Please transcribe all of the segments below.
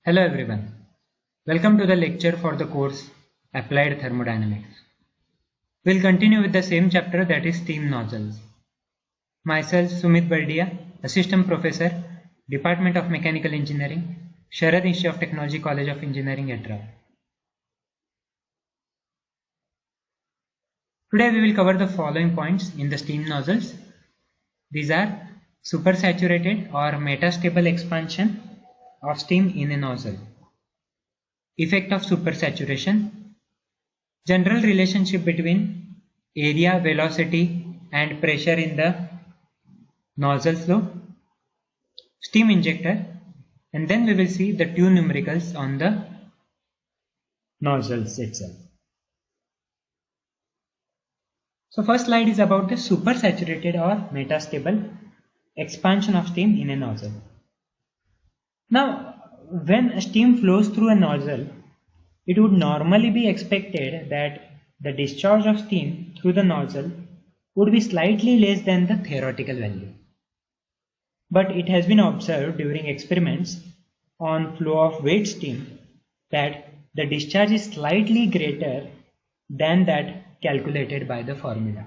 Hello everyone, welcome to the lecture for the course Applied Thermodynamics. We'll continue with the same chapter, that is steam nozzles. Myself Sumit Bardia, Assistant Professor, Department of Mechanical Engineering, Sharad Institute of Technology, College of Engineering, Edra. Today we will cover the following points in the steam nozzles. These are supersaturated or metastable expansion of steam in a nozzle, effect of supersaturation, general relationship between area, velocity and pressure in the nozzle flow, steam injector, and then we will see the two numericals on the nozzles itself. So first slide is about the supersaturated or metastable expansion of steam in a nozzle. Now, when steam flows through a nozzle, it would normally be expected that the discharge of steam through the nozzle would be slightly less than the theoretical value. But it has been observed during experiments on flow of wet steam that the discharge is slightly greater than that calculated by the formula.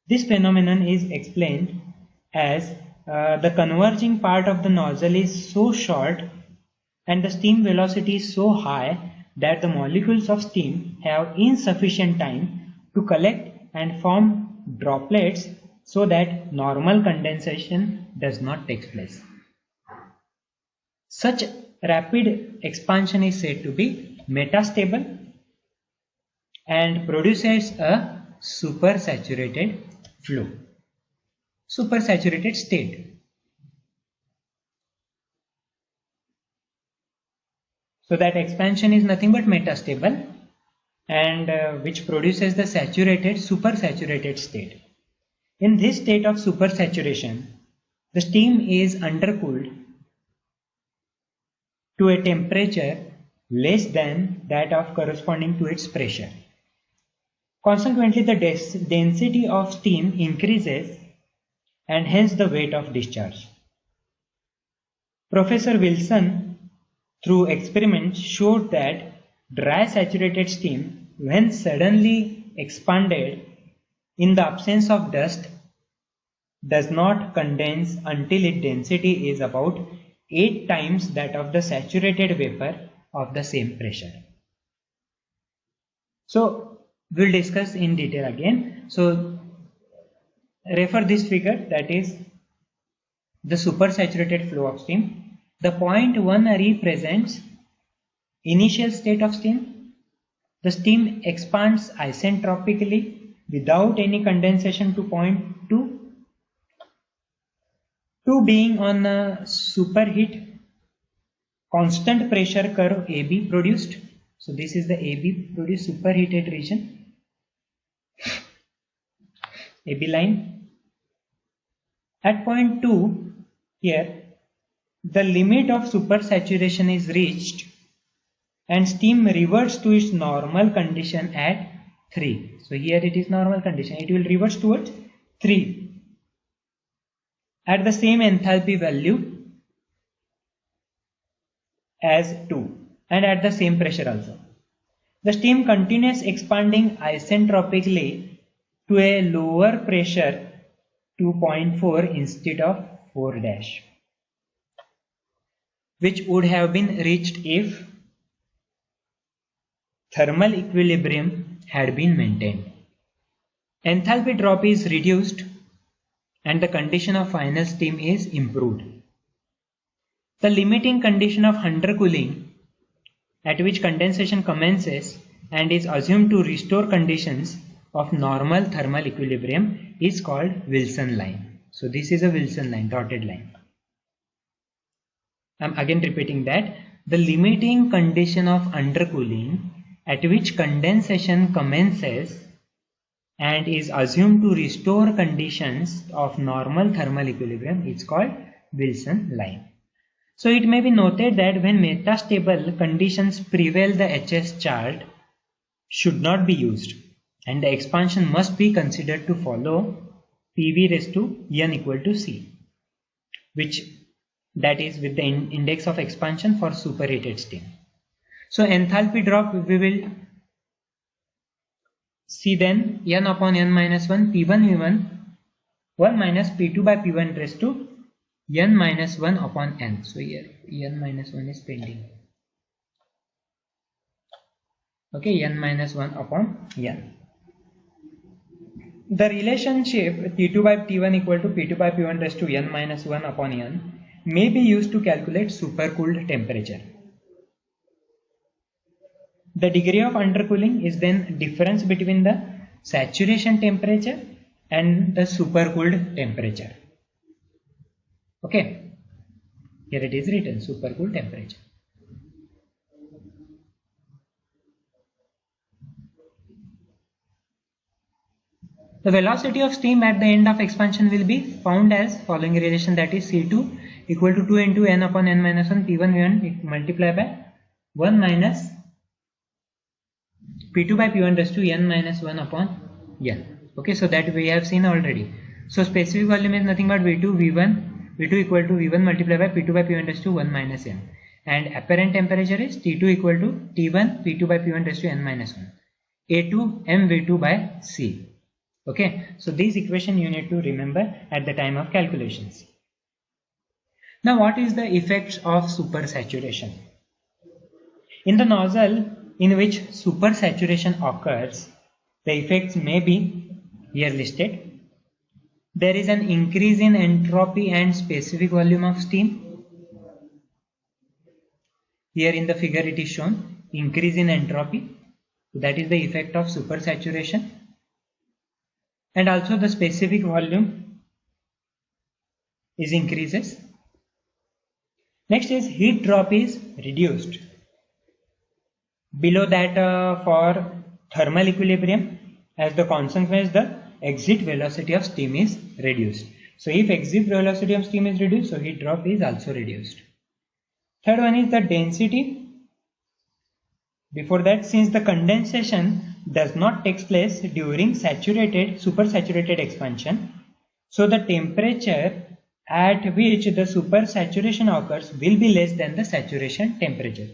This phenomenon is explained as the converging part of the nozzle is so short and the steam velocity is so high that the molecules of steam have insufficient time to collect and form droplets so that normal condensation does not take place. Such rapid expansion is said to be metastable and produces a supersaturated flow, supersaturated state. So that expansion is nothing but metastable and which produces the saturated, supersaturated state. In this state of supersaturation, the steam is undercooled to a temperature less than that of corresponding to its pressure. Consequently, the density of steam increases and hence the weight of discharge. Professor Wilson, through experiments, showed that dry saturated steam, when suddenly expanded in the absence of dust, does not condense until its density is about 8 times that of the saturated vapor of the same pressure. So we'll discuss in detail again. So refer this figure, that is the supersaturated flow of steam. The point 1 represents initial state of steam. The steam expands isentropically without any condensation to point 2. 2 being on a superheat constant pressure curve AB produced. So this is the AB produced superheated region, AB line. At point 2 here, the limit of supersaturation is reached and steam reverts to its normal condition at 3. So here it is normal condition, it will reverse towards 3 at the same enthalpy value as 2 and at the same pressure also. The steam continues expanding isentropically to a lower pressure 2.4 instead of 4 dash, which would have been reached if thermal equilibrium had been maintained. Enthalpy drop is reduced and the condition of final steam is improved. The limiting condition of undercooling, at which condensation commences and is assumed to restore conditions of normal thermal equilibrium, is called Wilson line. So this is a Wilson line, dotted line. I am again repeating that the limiting condition of undercooling at which condensation commences and is assumed to restore conditions of normal thermal equilibrium is called Wilson line. So it may be noted that when metastable conditions prevail, the HS chart should not be used and the expansion must be considered to follow PV raised to n equal to C, which that is with the index of expansion for superheated steam. So enthalpy drop we will see then n upon n minus 1 P1 V1 1 minus P2 by P1 raised to n minus 1 upon n. So here n minus 1 is pending. Okay, n minus 1 upon n. The relationship T2 by T1 equal to P2 by P1 raised to n minus 1 upon n may be used to calculate supercooled temperature. The degree of undercooling is then difference between the saturation temperature and the supercooled temperature. Okay, here it is written supercooled temperature. The velocity of steam at the end of expansion will be found as following relation, that is C2 equal to 2 into n upon n minus 1 P1 V1 multiplied by 1 minus P2 by P1 raised to n minus 1 upon n. Okay, so that we have seen already. So specific volume is nothing but V2 equal to V1 multiplied by P2 by P1 raised to 1 minus n, and apparent temperature is T2 equal to T1 P2 by P1 raised to n minus 1 A2 mV2 by C. Okay, so this equation you need to remember at the time of calculations. Now what is the effects of supersaturation? In the nozzle in which supersaturation occurs, the effects may be here listed. There is an increase in entropy and specific volume of steam. Here in the figure it is shown increase in entropy, that is the effect of supersaturation, and also the specific volume is increases. Next is heat drop is reduced below that for thermal equilibrium. As the consequence, the exit velocity of steam is reduced. So if exit velocity of steam is reduced, so heat drop is also reduced. Third one is the density. Before that, since the condensation does not take place during supersaturated expansion, so the temperature at which the supersaturation occurs will be less than the saturation temperature.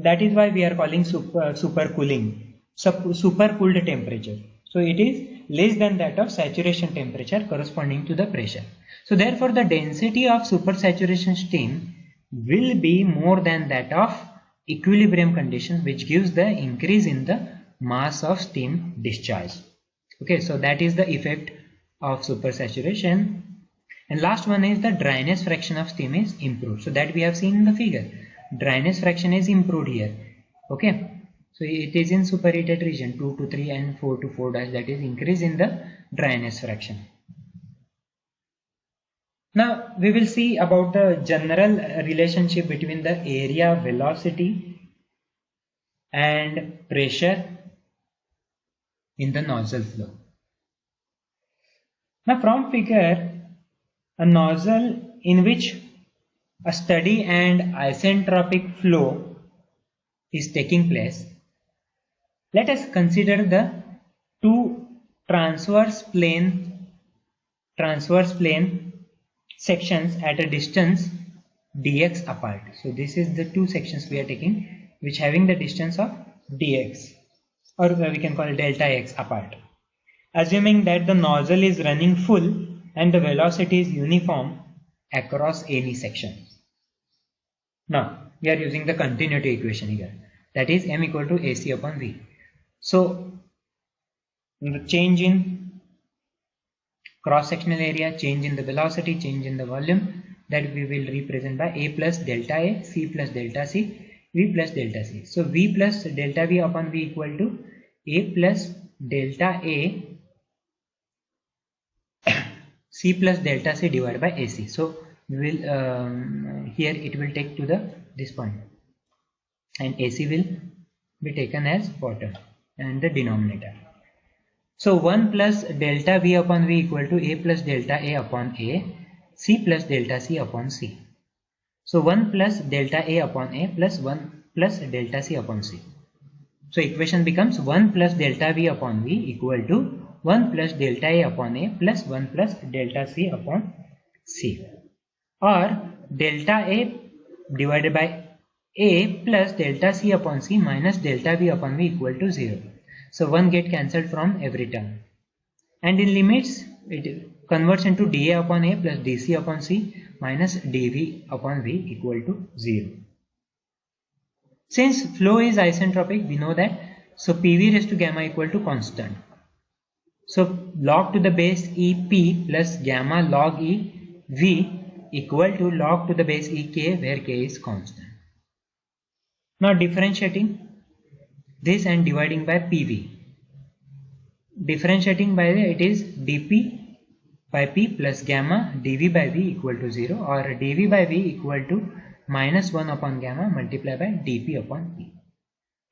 That is why we are calling supercooling, supercooled temperature. So it is less than that of saturation temperature corresponding to the pressure. So therefore the density of supersaturation steam will be more than that of equilibrium condition, which gives the increase in the mass of steam discharge. Okay, so that is the effect of supersaturation. And last one is the dryness fraction of steam is improved. So that we have seen in the figure. Dryness fraction is improved here. Okay, so it is in superheated region 2 to 3 and 4 to 4 dash, that is increase in the dryness fraction. Now we will see about the general relationship between the area, velocity and pressure in the nozzle flow. Now from figure, a nozzle in which a steady and isentropic flow is taking place. Let us consider the two transverse plane sections at a distance dx apart. So this is the two sections we are taking which having the distance of dx, or we can call it delta x apart. Assuming that the nozzle is running full and the velocity is uniform across any section. Now we are using the continuity equation here, that is m equal to AC upon V. So the change in cross sectional area, change in the velocity, change in the volume, that we will represent by A plus delta A, C plus delta C, V plus delta C. So V plus delta V upon V equal to A plus delta A C plus delta C divided by AC. So we will here it will take to this point, and AC will be taken as bottom and the denominator. So 1 plus delta V upon V equal to A plus delta A upon A, C plus delta C upon C. So 1 plus delta A upon A plus 1 plus delta C upon C. So equation becomes 1 plus delta V upon V equal to 1 plus delta A upon A plus 1 plus delta C upon C. Or delta A divided by A plus delta C upon C minus delta V upon V equal to 0. So 1 get cancelled from every term. And in limits, it converts into dA upon A plus dC upon C minus dV upon V equal to 0. Since flow is isentropic, we know that, so PV raised to gamma equal to constant. So log to the base EP plus gamma log E V equal to log to the base EK, where K is constant. Now differentiating this and dividing by PV. Differentiating by it is dP by P plus gamma dV by V equal to 0, or dV by V equal to minus 1 upon gamma multiplied by dP upon P.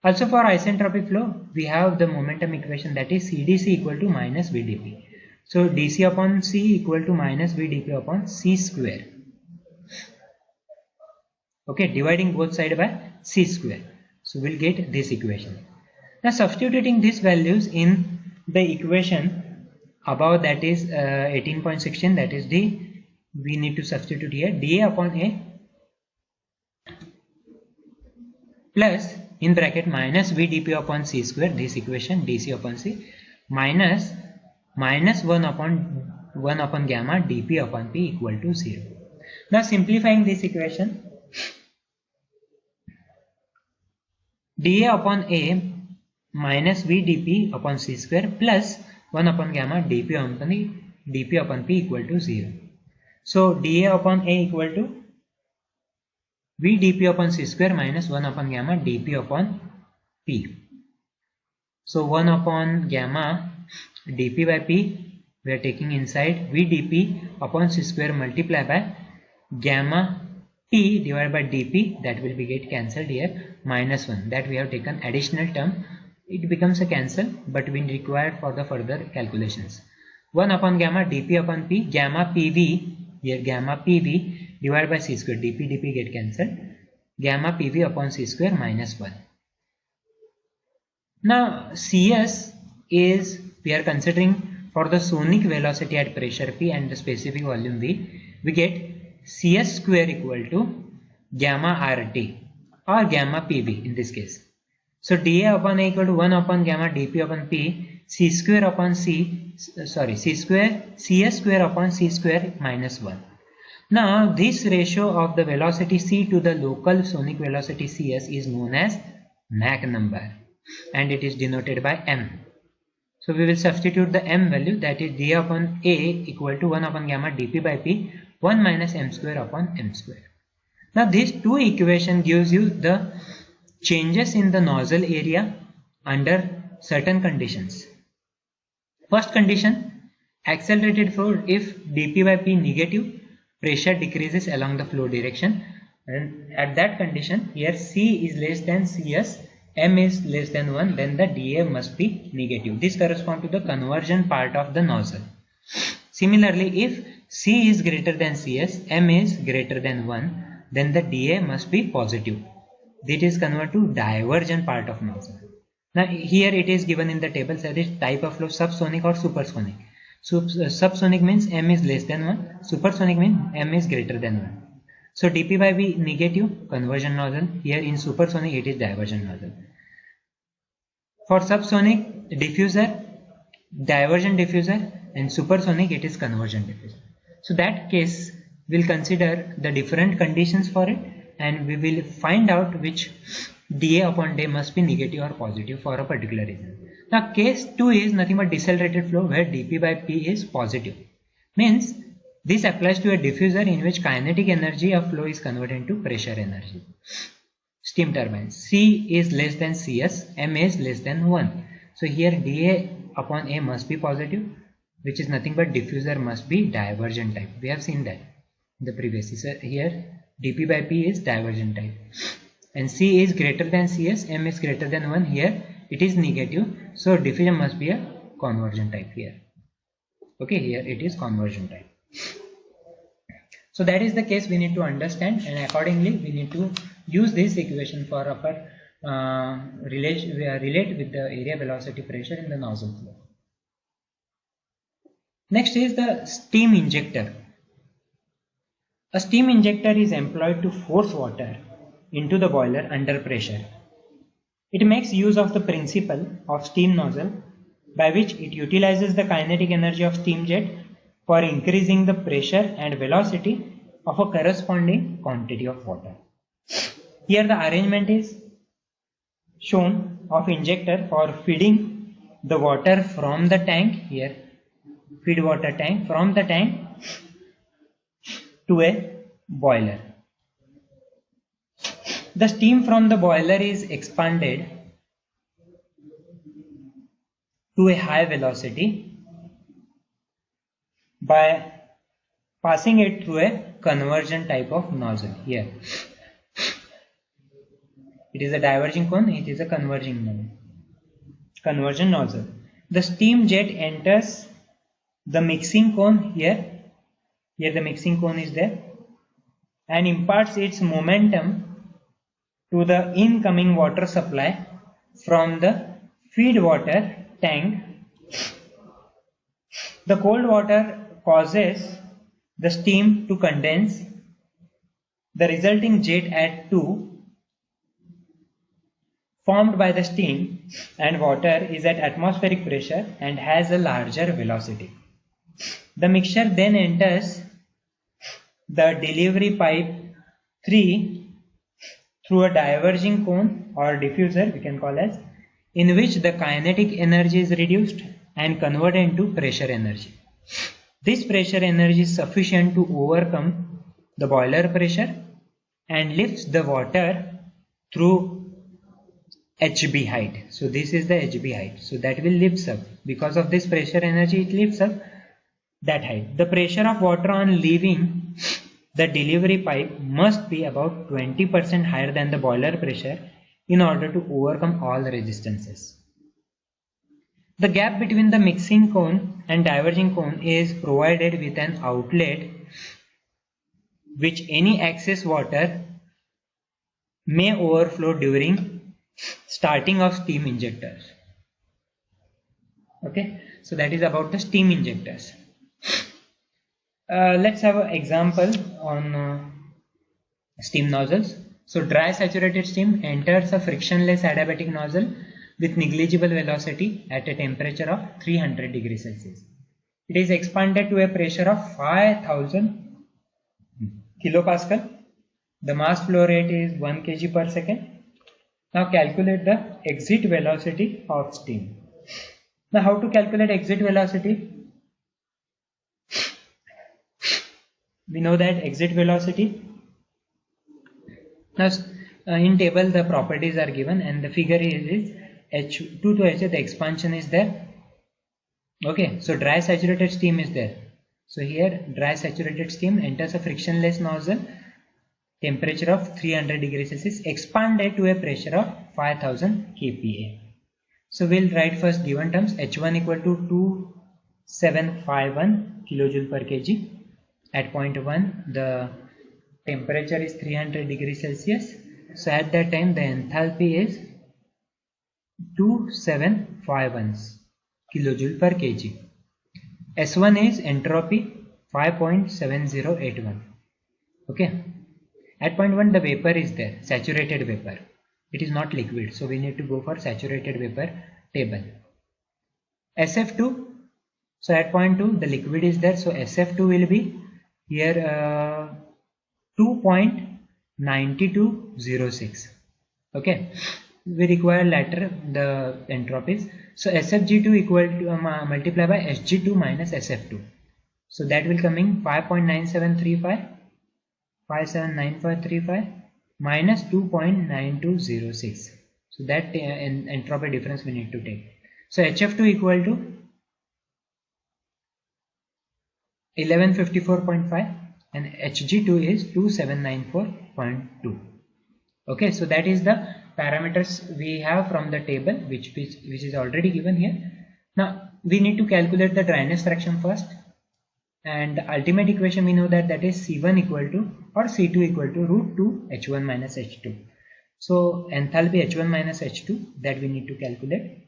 Also for isentropic flow, we have the momentum equation, that is CdC equal to minus VdP. So dC upon C equal to minus VdP upon C square. Okay, dividing both sides by C square. So we'll get this equation. Now substituting these values in the equation above, that is 18.16, that is we need to substitute here dA upon A plus in bracket minus VdP upon C square, this equation dC upon C, minus 1 upon gamma dP upon P equal to 0. Now simplifying this equation, dA upon A minus VdP upon C square plus 1 upon gamma dP upon P equal to 0. So dA upon A equal to VdP upon C square minus 1 upon gamma dP upon P. So 1 upon gamma dP by P, we are taking inside VdP upon C square multiplied by gamma P divided by dP, that will be get cancelled here, minus 1, that we have taken additional term, it becomes a cancel, but we required for the further calculations. 1 upon gamma dP upon P, gamma PV, here gamma PV divided by C square, dP get cancelled, gamma PV upon C square minus 1. Now CS is, we are considering for the sonic velocity at pressure P and the specific volume V, we get CS square equal to gamma RT or gamma PV in this case. So dA upon A equal to 1 upon gamma dP upon P, C square upon CS square upon C square minus 1. Now this ratio of the velocity C to the local sonic velocity CS is known as Mach number, and it is denoted by M. So we will substitute the M value, that is dA upon A equal to 1 upon gamma dP by P, 1 minus M square upon M square. Now these two equation gives you the changes in the nozzle area under certain conditions. First condition, accelerated flow, if dP by P negative, pressure decreases along the flow direction, and at that condition here C is less than CS, M is less than 1, then the dA must be negative. This corresponds to the conversion part of the nozzle. Similarly, if C is greater than CS, M is greater than 1, then the dA must be positive. This is converted to divergent part of nozzle. Now here it is given in the table, that is type of flow, subsonic or supersonic. So subsonic means M is less than 1, supersonic means M is greater than 1. So dP by V negative, conversion nozzle. Here in supersonic it is divergent nozzle. For subsonic, diffuser, divergent diffuser, and supersonic it is conversion diffuser. So that case we'll consider the different conditions for it, and we will find out which dA upon D must be negative or positive for a particular reason. Now case 2 is nothing but decelerated flow, where dP by P is positive. Means this applies to a diffuser in which kinetic energy of flow is converted into pressure energy. Steam turbine, C is less than CS, M is less than 1. So here dA upon A must be positive, which is nothing but diffuser must be divergent type. We have seen that in the previous. So here dP by P is divergent type, and C is greater than CS, M is greater than 1, here it is negative, so diffusion must be a convergent type here. Okay, here it is conversion type. So that is the case we need to understand, and accordingly we need to use this equation for upper relate with the area velocity pressure in the nozzle flow. Next is the steam injector. A steam injector is employed to force water into the boiler under pressure. It makes use of the principle of steam nozzle, by which it utilizes the kinetic energy of steam jet for increasing the pressure and velocity of a corresponding quantity of water. Here the arrangement is shown of injector for feeding the water from the tank, here feed water tank from the tank to a boiler. The steam from the boiler is expanded to a high velocity by passing it through a conversion type of nozzle. Here it is a diverging cone, it is a conversion nozzle. The steam jet enters the mixing cone here the mixing cone is there, and imparts its momentum to the incoming water supply from the feed water tank. The cold water causes the steam to condense. The resulting jet at 2 formed by the steam and water is at atmospheric pressure and has a larger velocity. The mixture then enters the delivery pipe 3 through a diverging cone or diffuser, we can call as, in which the kinetic energy is reduced and converted into pressure energy. This pressure energy is sufficient to overcome the boiler pressure and lifts the water through HB height. So this is the HB height. So that will lifts up. Because of this pressure energy, it lifts up that height. The pressure of water on leaving the delivery pipe must be about 20% higher than the boiler pressure in order to overcome all resistances. The gap between the mixing cone and diverging cone is provided with an outlet which any excess water may overflow during starting of steam injectors. Okay, so that is about the steam injectors. Let's have an example on steam nozzles. So dry saturated steam enters a frictionless adiabatic nozzle with negligible velocity at a temperature of 300 degrees Celsius. It is expanded to a pressure of 5000 kilopascal. The mass flow rate is 1 kg per second. Now calculate the exit velocity of steam. Now how to calculate exit velocity? We know that exit velocity. Now in table the properties are given and the figure is H2 to H, the expansion is there. Okay, so dry saturated steam is there. So here dry saturated steam enters a frictionless nozzle, temperature of 300 degrees Celsius, expanded to a pressure of 5000 kPa. So we'll write first given terms. H1 equal to 2751 kilojoule per kg. At point 1 the temperature is 300 degrees Celsius. So at that time the enthalpy is 2751 kilojoule per kg. S1 is entropy 5.7081. Okay. At point 1 the vapor is there, saturated vapor. It is not liquid, so we need to go for saturated vapor table. SF2, so at point 2 the liquid is there, so SF2 will be here 2.9206. Okay, we require later the entropies. So SFG2 equal to multiply by SG2 minus SF2. So that will coming 5.9735, 579535 minus 2.9206. So that entropy difference we need to take. So HF2 equal to 1154.5 and Hg2 is 2794.2. Okay, so that is the parameters we have from the table which is already given here. Now we need to calculate the dryness fraction first, and the ultimate equation we know that is C1 equal to or C2 equal to root 2 H1 minus H2. So enthalpy H1 minus H2 that we need to calculate.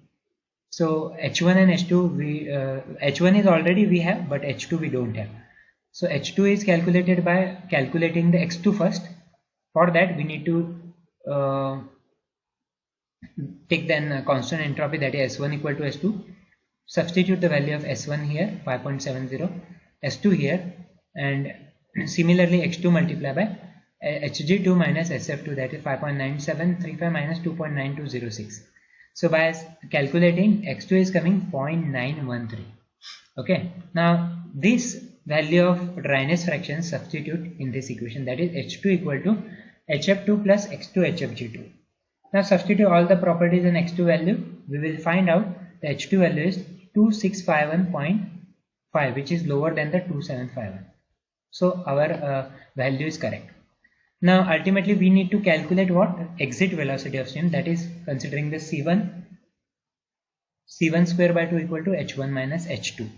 So H1 and H2 H1 is already we have, but H2 we don't have. So H2 is calculated by calculating the X2 first. For that we need to take then constant entropy, that is S1 equal to S2. Substitute the value of S1 here 5.70, S2 here, and similarly X2 multiply by Hg2 minus Sf2, that is 5.9735 minus 2.9206. So by calculating, X2 is coming 0.913. Okay, now this value of dryness fraction substitute in this equation, that is H2 equal to Hf2 plus X2 Hfg2. Now substitute all the properties in X2 value. We will find out the H2 value is 2651.5, which is lower than the 2751. So our value is correct. Now ultimately we need to calculate what? Exit velocity of steam, that is considering the C1 square by 2 equal to H1 minus H2.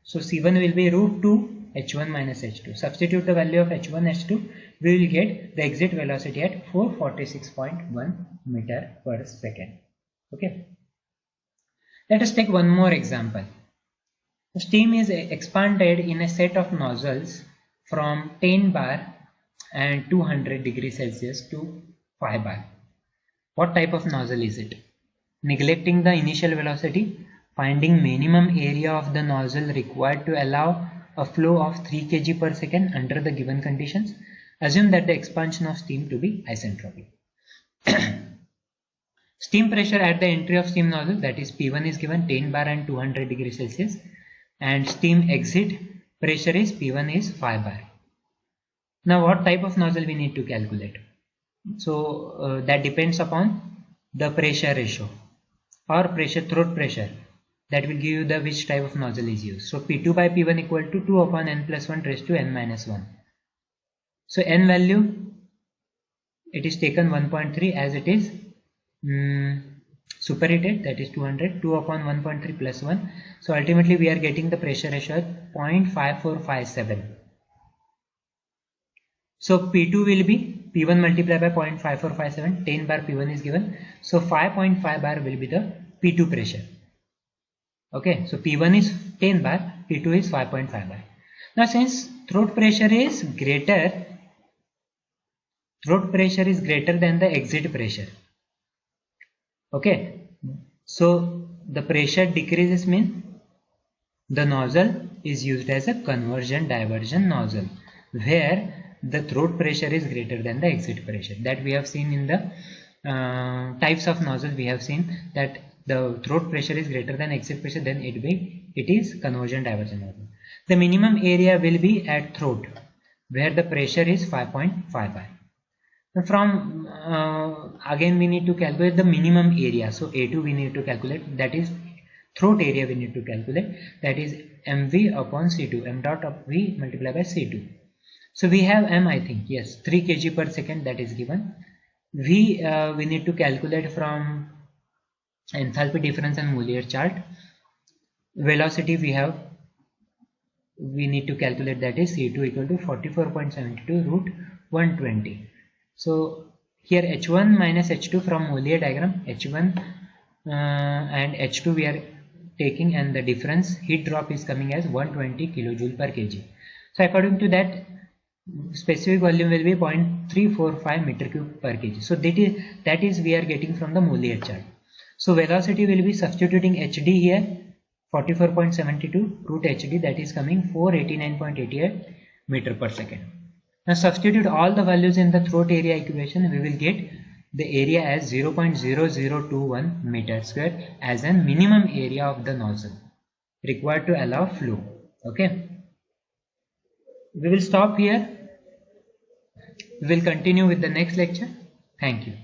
So C1 will be root 2 H1 minus H2. Substitute the value of H1 H2, we will get the exit velocity at 446.1 meter per second. Okay. Let us take one more example. Steam is expanded in a set of nozzles from 10 bar and 200 degrees Celsius to 5 bar. What type of nozzle is it? Neglecting the initial velocity, finding minimum area of the nozzle required to allow a flow of 3 kg per second under the given conditions. Assume that the expansion of steam to be isentropic. Steam pressure at the entry of steam nozzle, that is P1 is given 10 bar and 200 degrees Celsius, and steam exit pressure is P1 is 5 bar. Now what type of nozzle we need to calculate? So that depends upon the pressure ratio or pressure, throat pressure, that will give you the which type of nozzle is used. So P2 by P1 equal to 2 upon n plus 1 raised to n minus 1. So n value, it is taken 1.3 as it is superheated, that is 200, 2 upon 1.3 plus 1. So ultimately we are getting the pressure ratio at 0.5457. So P2 will be P1 multiplied by 0.5457, 10 bar P1 is given. So 5.5 bar will be the P2 pressure. Okay, so P1 is 10 bar, P2 is 5.5 bar. Now since throat pressure is greater than the exit pressure. Okay, so the pressure decreases means the nozzle is used as a conversion diversion nozzle, where the throat pressure is greater than the exit pressure. That we have seen in the types of nozzle. We have seen that the throat pressure is greater than exit pressure, then it is conversion diversion nozzle. The minimum area will be at throat, where the pressure is 5.5 bar. From again we need to calculate the minimum area. So A2 we need to calculate, that is throat area we need to calculate, that is mv upon C2, m dot of v multiplied by C2. So we have m, I think, yes, 3 kg per second, that is given. V we need to calculate from enthalpy difference and Mollier chart. Velocity we need to calculate, that is C2 equal to 44.72 root 120. So here H1 minus H2 from Mollier diagram, H1 and H2 we are taking, and the difference heat drop is coming as 120 kilojoule per kg. So according to that, specific volume will be 0.345 meter cube per kg. So that is we are getting from the Mollier chart. So velocity will be substituting HD here 44.72 root HD, that is coming 489.88 meter per second. Now substitute all the values in the throat area equation, we will get the area as 0.0021 meter square as a minimum area of the nozzle required to allow flow. Okay, we will stop here. We will continue with the next lecture. Thank you.